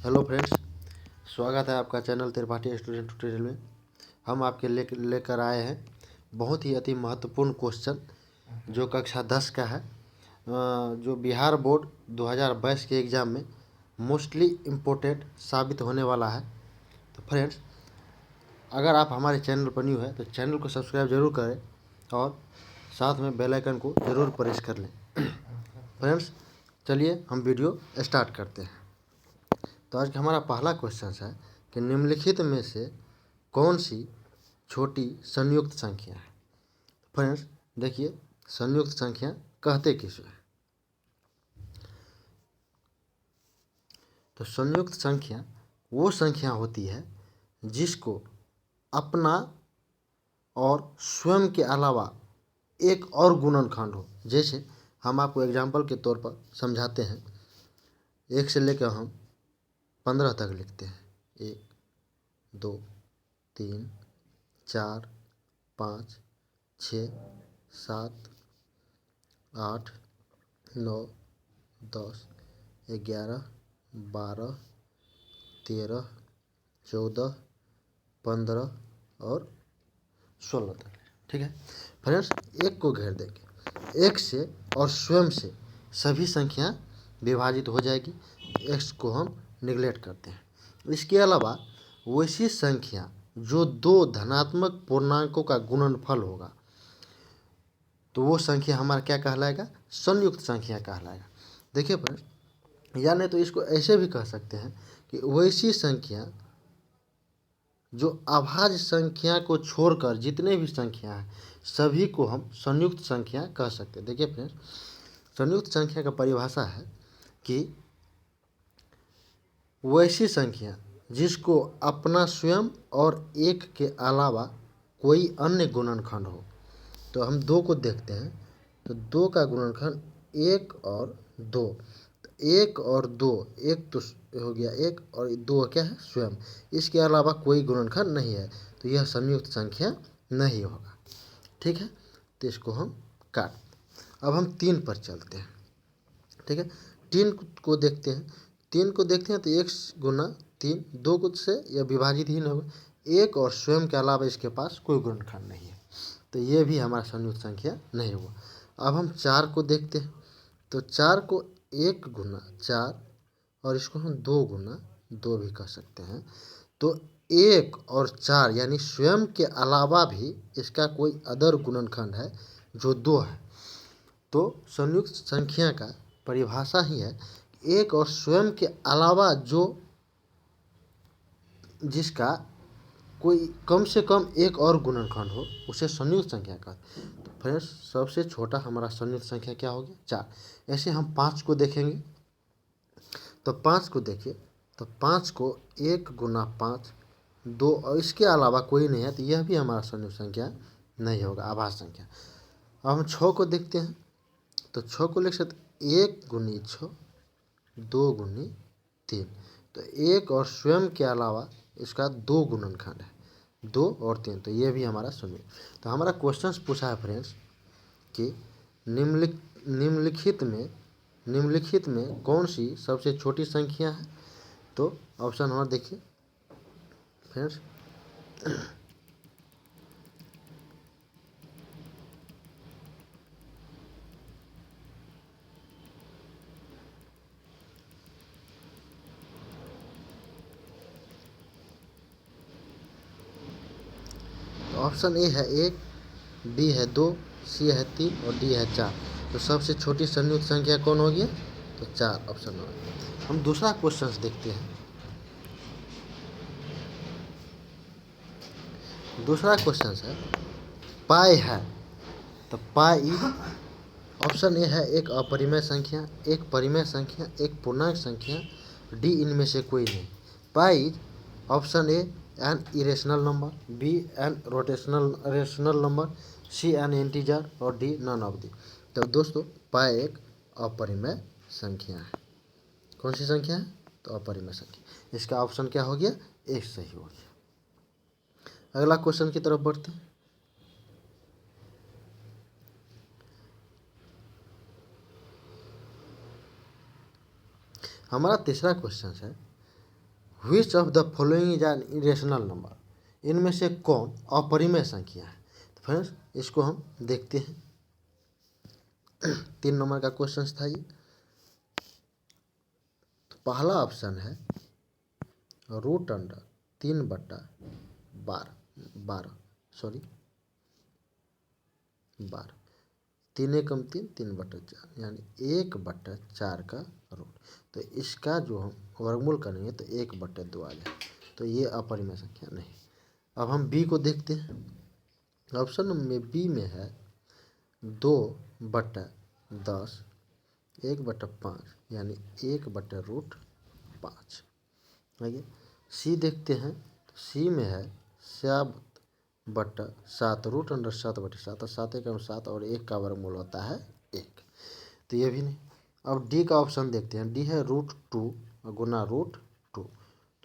Hello friends, स्वागत है आपका चैनल त्रिपाठी स्टूडेंट ट्यूटोरियल में। हम आपके लेकर आए हैं बहुत ही अति महत्वपूर्ण क्वेश्चन जो कक्षा 10 का है, जो बिहार बोर्ड 2022 के एग्ज़ाम में मोस्टली इम्पोर्टेंट साबित होने वाला है। तो फ्रेंड्स, अगर आप हमारे चैनल पर न्यू है तो चैनल को सब्सक्राइब जरूर करें और साथ में बेल आइकन को ज़रूर प्रेस कर लें। फ्रेंड्स, चलिए हम वीडियो स्टार्ट करते हैं। तो आज का हमारा पहला क्वेश्चन है कि निम्नलिखित में से कौन सी छोटी संयुक्त संख्या है। फ्रेंड्स देखिए, संयुक्त संख्या कहते किसे है। तो संयुक्त संख्या वो संख्या होती है जिसको अपना और स्वयं के अलावा एक और गुणनखंड हो। जैसे हम आपको एग्जाम्पल के तौर पर समझाते हैं। 1 से लेकर हम 15 तक लिखते हैं। 1 2 3 4 5 6 7 8 9 10 11 12 13 14 15 और 16 तक। ठीक है फ्रेंड्स, एक को घेर देंगे। एक से और स्वयं से सभी संख्या विभाजित हो जाएगी। एक्स को हम निगलेक्ट करते हैं। इसके अलावा वैसी संख्या जो दो धनात्मक पूर्णांकों का गुणनफल होगा तो वो संख्या हमारा क्या कहलाएगा? संयुक्त संख्या कहलाएगा। देखिए फ्रेंड्स, या नहीं तो इसको ऐसे भी कह सकते हैं कि वैसी संख्या जो अभाज्य संख्या को छोड़कर जितने भी संख्या हैं सभी को हम संयुक्त संख्या कह सकते हैं। देखिए फ्रेंड्स, संयुक्त संख्या का परिभाषा है कि वैसी संख्या जिसको अपना स्वयं और एक के अलावा कोई अन्य गुणनखंड हो। तो हम 2 को देखते हैं तो 2 का गुणनखंड 1 और 2। 1 और 2, एक तो हो गया 1 और 2 क्या है? स्वयं। इसके अलावा कोई गुणनखंड नहीं है तो यह संयुक्त संख्या नहीं होगा। ठीक है, तो इसको हम काट। अब हम 3 पर चलते हैं। ठीक है, 3 को देखते हैं। 3 को देखते हैं तो 1 गुना 3, 2 को से यह विभाजित ही नहीं होगा। 1 और स्वयं के अलावा इसके पास कोई गुणनखंड नहीं है तो ये भी हमारा संयुक्त संख्या नहीं हुआ। अब हम 4 को देखते हैं तो 4 को 1 गुना 4 और इसको हम 2 गुना 2 भी कह सकते हैं। तो 1 और 4 यानी स्वयं के अलावा भी इसका कोई अदर गुणनखंड है जो 2 है। तो संयुक्त संख्या का परिभाषा ही है 1 और स्वयं के अलावा जो जिसका कोई कम से कम एक और गुणनखंड हो उसे संयुक्त संख्या कहते हैं। तो फ्रेंड्स, सबसे छोटा हमारा संयुक्त संख्या क्या हो गया? 4। ऐसे हम 5 को देखेंगे तो 5 को देखिए तो 5 को 1 गुना 5, 2 और इसके अलावा कोई नहीं है तो यह भी हमारा संयुक्त संख्या नहीं होगा, आभाज्य संख्या। अब हम 6 को देखते हैं तो 6 को लिख सकते 1 गुनी 6, 2 गुनी 3। तो 1 और स्वयं के अलावा इसका 2 गुणनखंड है, 2 और 3, तो ये भी हमारा संयुक्त। तो हमारा क्वेश्चन पूछा है फ्रेंड्स कि निम्नलिखित में कौन सी सबसे छोटी संख्या है। तो ऑप्शन हमारा देखिए फ्रेंड्स, ऑप्शन ए है 1, बी है 2, सी है 3 और डी है 4। तो सबसे छोटी संयुक्त संख्या कौन होगी? तो 4 ऑप्शन होगा। हम दूसरा क्वेश्चन देखते हैं। दूसरा क्वेश्चन है पाई है। तो पाई ऑप्शन ए है एक अपरिमेय संख्या, एक परिमेय संख्या, एक पूर्णांक संख्या, डी इनमें से कोई नहीं। Pi option A an irrational number, B an rational number, C an integer और डी नन ऑफ दी। तो दोस्तों, पाई एक अपरिमेय संख्या है। कौन सी संख्या है? तो अपरिमेय संख्या। इसका ऑप्शन क्या हो गया? एक सही हो गया। अगला क्वेश्चन की तरफ बढ़ते हैं। हमारा तीसरा क्वेश्चन है which of the following is an irrational number, इनमें से कौन अपरिमेय संख्या है। तो फ्रेंड्स इसको हम देखते हैं। 3 नंबर का क्वेश्चन था ये। तो पहला ऑप्शन है रूट अंडर 3/12 सॉरी 12, 3 × 3/4 यानी 1/4 का रूट। तो इसका जो हम वर्गमूल करेंगे तो 1/2 आ जाए, तो ये अपरिमेय संख्या नहीं। अब हम बी को देखते हैं। ऑप्शन में बी में है 2/10, 1/5 यानी 1/√5। आइए सी देखते हैं। तो सी में है 7/7, रूट अंडर 7/7, और 7 × 7 और 1 का वर्गमूल होता है 1। तो ये भी नहीं। अब डी का ऑप्शन देखते हैं। डी है √2 गुना √2।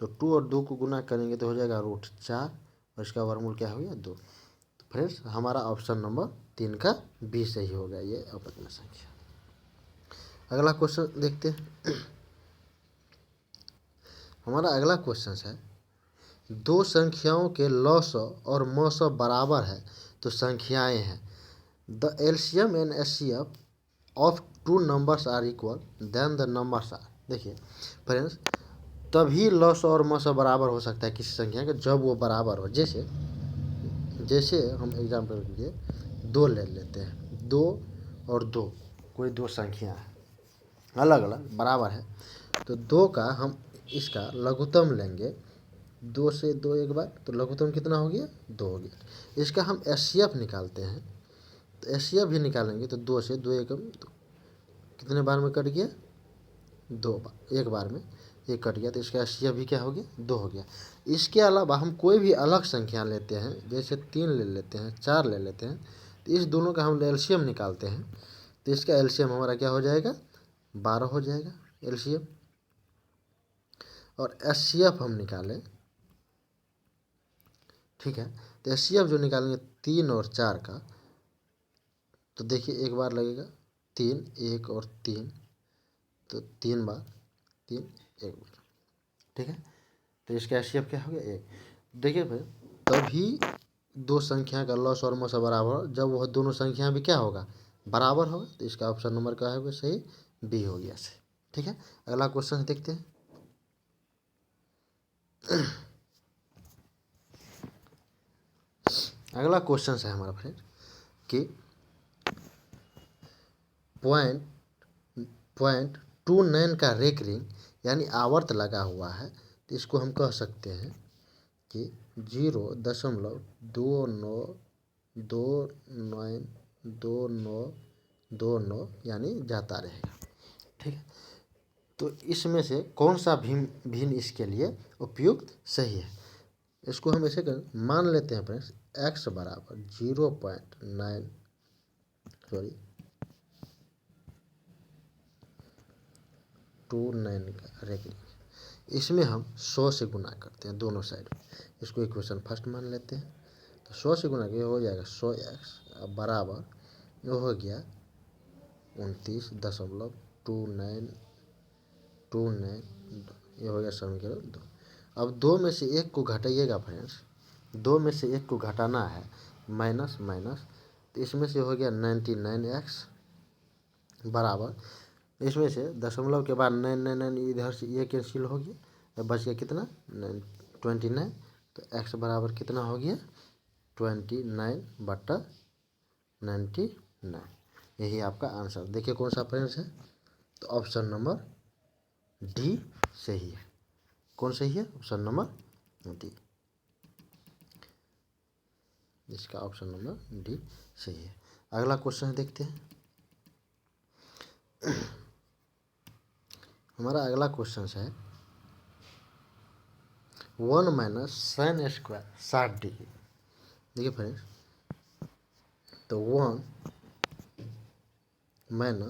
तो 2 और 2 को गुना करेंगे तो हो जाएगा √4, और इसका वर्गमूल क्या हो गया 2। तो फ्रेंड्स हमारा ऑप्शन नंबर 3 का बी सही हो गया, ये अपरिमेय संख्या। अगला क्वेश्चन देखते हैं। हमारा अगला क्वेश्चन है, दो संख्याओं के लॉस और मॉस बराबर है तो संख्याएं हैं। The LCM and HCF of 2 numbers are equal then the numbers are. देखिए फ्रेंड्स, तभी लॉस और मॉस बराबर हो सकता है किसी संख्या का जब वो बराबर हो। जैसे हम एग्जाम्पल के लिए 2 ले लेते हैं। 2 और 2 कोई 2 संख्या है, अलग अलग बराबर है। तो 2 का हम इसका लघुत्तम लेंगे। 2 से 2 एक बार, तो लघुत्तम कितना हो गया 2 हो गया। इसका हम एचसीएफ निकालते हैं। तो एचसीएफ भी निकालेंगे तो 2 से 2 एकम कितने बार में कट गया 2 बार, एक बार में 1 कट गया। तो इसका एचसीएफ भी क्या हो गया 2 हो गया। इसके अलावा हम कोई भी अलग संख्या लेते हैं, जैसे 3 ले लेते हैं, 4 ले लेते हैं। तो इस दोनों का हम एलसीएम निकालते हैं। तो इसका एलसीएम हमारा क्या हो जाएगा 12 हो जाएगा एलसीएम। और एचसीएफ हम निकालें, ठीक है। तो एचसीएफ जो निकालेंगे 3 और 4 का, तो देखिए एक बार लगेगा 3, 1 और 3, तो 3 बार 3 1 बार, ठीक है। तो इसका एचसीएफ क्या हो गया 1। देखिए भाई, तभी 2 संख्या का लॉस और मॉस बराबर हो जब वह दोनों संख्या भी क्या होगा बराबर होगा। तो इसका ऑप्शन नंबर क्या है सही, बी हो गया सही, ठीक है। अगला क्वेश्चन देखते हैं। अगला क्वेश्चन है हमारा फ्रेंड कि पॉइंट 29 का रेक रिंग यानी आवर्त लगा हुआ है। तो इसको हम कह सकते हैं कि 0.292929 यानी जाता रहेगा, ठीक है। तो इसमें से कौन सा भिन्न इसके लिए उपयुक्त सही है। इसको हम ऐसे कर मान लेते हैं फ्रेंड्स, x बराबर 0.9 सॉरी 29 का रेकरिंग। इसमें हम 100 से गुना करते हैं दोनों साइड में। इसको इक्वेशन फर्स्ट मान लेते हैं। तो 100 से गुना किया हो जाएगा 100x बराबर जो हो गया 29.2929, ये हो गया समीकरण 2। अब 2 में से 1 को घटाइएगा फ्रेंड्स, 2 में से 1 को घटाना है, माइनस माइनस। तो इसमें से हो गया 99x बराबर, इसमें से दशमलव के बाद 999 इधर से ये कैंसिल हो गया, तो बच गया कितना 29। तो x बराबर कितना हो गया 29/99। यही आपका आंसर। देखिए कौन सा फ्रेंड्स है, तो ऑप्शन नंबर डी सही है। कौन सही है, ऑप्शन नंबर डी। इसका ऑप्शन नंबर डी सही है। अगला क्वेश्चन देखते हैं। हमारा अगला क्वेश्चन है 1 - sin² 60 डिग्री। देखिए फ्रेंड्स, तो 1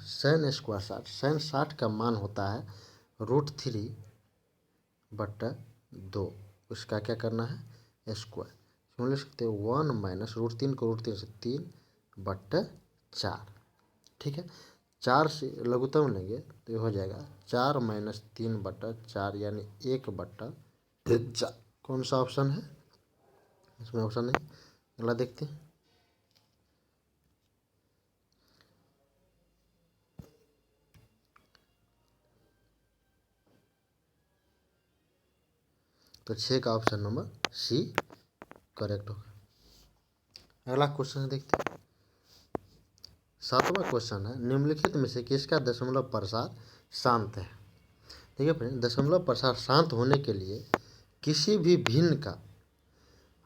- sin² 60, sin 60 का मान होता है √3/2। उसका क्या करना है स्क्वायर। हम लिख सकते हैं 1 - √3 को √3 से 3/4, ठीक है। 4 से लघुत्तम लेंगे तो ये हो जाएगा 4 - 3/4 यानी 1/4। कौन सा ऑप्शन है? इसमें ऑप्शन नहीं। अगला देखते हैं। तो 6 का ऑप्शन नंबर सी करेक्ट होगा। अगला क्वेश्चन देखते हैं। 7वां क्वेश्चन है, निम्नलिखित में से किसका दशमलव प्रसार शांत है? ठीक है फ्रेंड, दशमलव प्रसार शांत होने के लिए किसी भी भिन्न का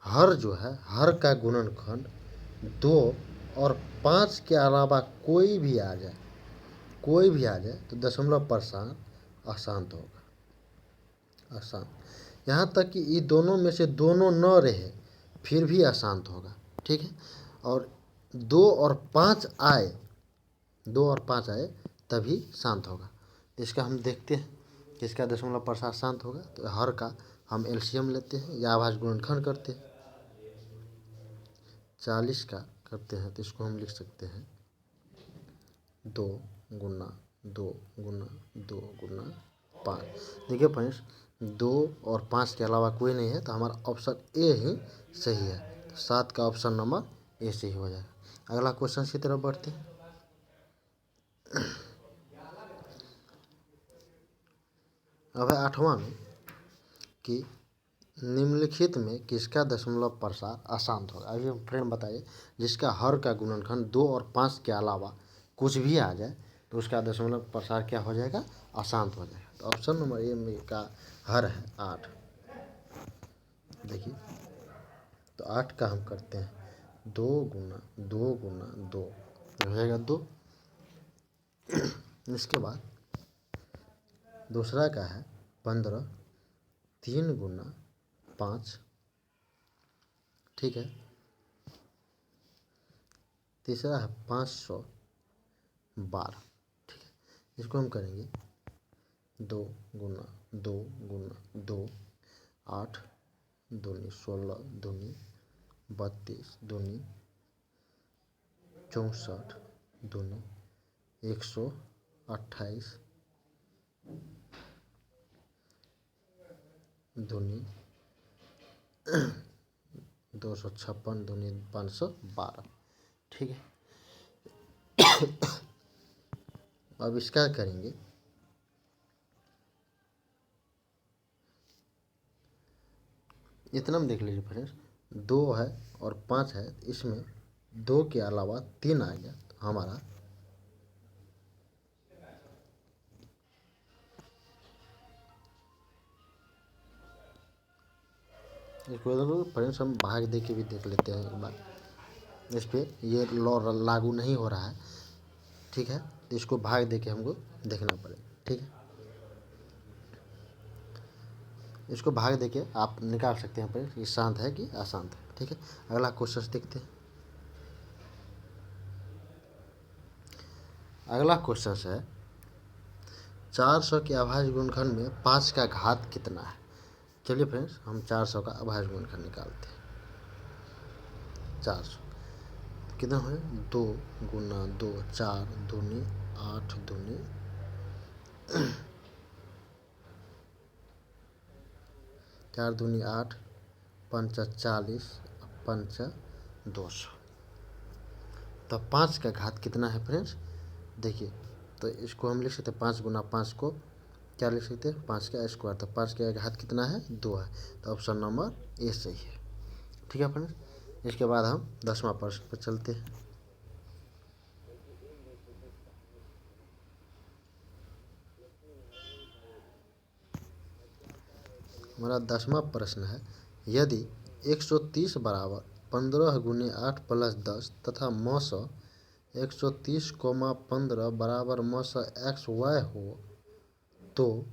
हर जो है, हर का गुणनखंड 2 और 5 के अलावा कोई भी आ जाए, कोई भी आ जाए तो दशमलव प्रसार अशांत होगा, अशांत। यहाँ तक कि ये दोनों में से दोनों न रहे फिर भी अशांत होगा। ठीक है, और 2 और 5 आए, 2 और 5 आए तभी शांत होगा। इसका हम देखते हैं किसका दशमलव प्रसार शांत होगा। तो हर का हम एलसीएम लेते हैं या अभाज्य गुणनखंड करते हैं। 40 का करते हैं तो इसको हम लिख सकते हैं 2 गुना 2 गुना 2 गुना 5। देखिए फ्रेंड्स, 2 और 5 के अलावा कोई नहीं है तो हमारा ऑप्शन ए ही सही है। तो 7 का ऑप्शन नंबर ए सही हो जाएगा। अगला क्वेश्चन की तरफ बढ़ते हैं। अब है 8वां में कि निम्नलिखित में किसका दशमलव प्रसार अशांत होगा। अभी हम फ्रेंड बताइए, जिसका हर का गुणनखंड 2 और 5 के अलावा कुछ भी आ जाए तो उसका दशमलव प्रसार क्या हो जाएगा? अशांत हो जाएगा। तो ऑप्शन नंबर ए में का हर है 8। देखिए, तो 8 का हम करते हैं 2 गुना 2 गुना 2 हो जाएगा 2। इसके बाद दूसरा का है 15 3 गुना 5। ठीक है, तीसरा है 512। ठीक है, इसको हम करेंगे 2 गुना 2 गुना 2, 8 दूनी 16 दूनी 32 दूनी 64 दूनी 128 दूनी 256 दूनी 512। ठीक है, अब इसका करेंगे इतना में देख लीजिए फ्रेंड्स, 2 है और 5 है, इसमें 2 के अलावा 3 आ गया तो हमारा इसको फ्रेंड्स हम भाग दे के भी देख लेते हैं एक बार। इस पर ये लॉ लागू नहीं हो रहा है। ठीक है, तो इसको भाग दे के हमको देखना पड़ेगा। ठीक है, इसको भाग दे के आप निकाल सकते हैं फ्रेंड्स, ये शांत है कि अशांत है। ठीक है, अगला क्वेश्चन देखते हैं। अगला क्वेश्चन है 400 के अभाज्य गुणनखंड में 5 का घात कितना है? चलिए फ्रेंड्स, हम 400 का अभाज्य गुणनखंड निकालते हैं। 400 कितना है? 2 गुना 2 4 दूनी 8 दूनी 4 दूनी 8 पंचा 40 पंचा 200। तो 5 का घात कितना है फ्रेंड्स? देखिए, तो इसको हम लिख सकते हैं 5 गुना 5 को क्या लिख सकते हैं? 5 का स्क्वायर। तो 5 का घात कितना है? 2 है। तो ऑप्शन नंबर ए सही है। ठीक है फ्रेंड्स, इसके बाद हम 10वां प्रश्न पर चलते हैं। हमारा 10वां प्रश्न है, यदि 130 बराबर 15 गुने 8 प्लस 10 तथा मौस 130, 15 बराबर मौस एक्स वाई हो तो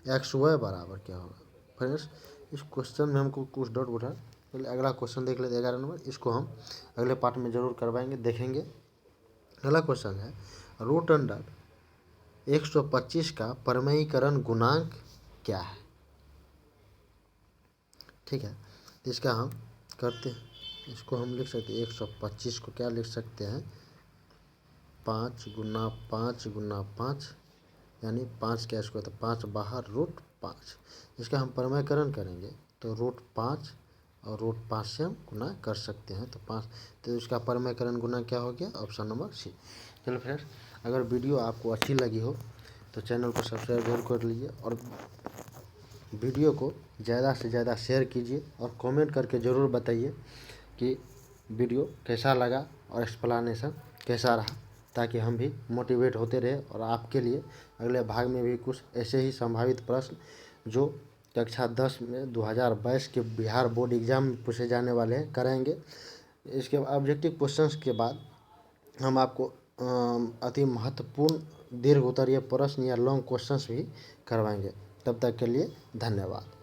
एक्स वाई बराबर क्या होगा? फ्रेंड्स, इस क्वेश्चन में हमको कुछ डाउट उठा। पहले अगला क्वेश्चन देख लेते हैं 11 नंबर। इसको हम अगले पार्ट में जरूर करवाएंगे, देखेंगे। अगला क्वेश्चन है, रूट अंडर 125 का परिमेयीकरण गुणांक क्या है? ठीक है, तो इसका हम करते हैं। इसको हम लिख सकते हैं 125 को क्या लिख सकते हैं? 5 गुना 5 गुना 5 यानी 5 का स्क्वायर, तो 5 बाहर √5। इसका हम परिमेयकरण करेंगे तो √5 और √5 से हम गुना कर सकते हैं। तो 5, तो इसका परिमेयकरण गुना क्या हो गया? Option number C. चलो फ्रेंड्स, अगर वीडियो आपको अच्छी लगी हो तो चैनल को सब्सक्राइब जरूर कर लीजिए और वीडियो को ज़्यादा से ज़्यादा शेयर कीजिए और कमेंट करके ज़रूर बताइए कि वीडियो कैसा लगा और एक्सप्लेनेशन कैसा रहा, ताकि हम भी मोटिवेट होते रहे और आपके लिए अगले भाग में भी कुछ ऐसे ही संभावित प्रश्न जो कक्षा 10 में 2022 के बिहार बोर्ड एग्ज़ाम में पूछे जाने वाले हैं करेंगे। इसके ऑब्जेक्टिव क्वेश्चंस के बाद हम आपको अति महत्वपूर्ण दीर्घ उत्तरीय प्रश्न या लॉन्ग क्वेश्चंस भी करवाएंगे। तब तक के लिए धन्यवाद।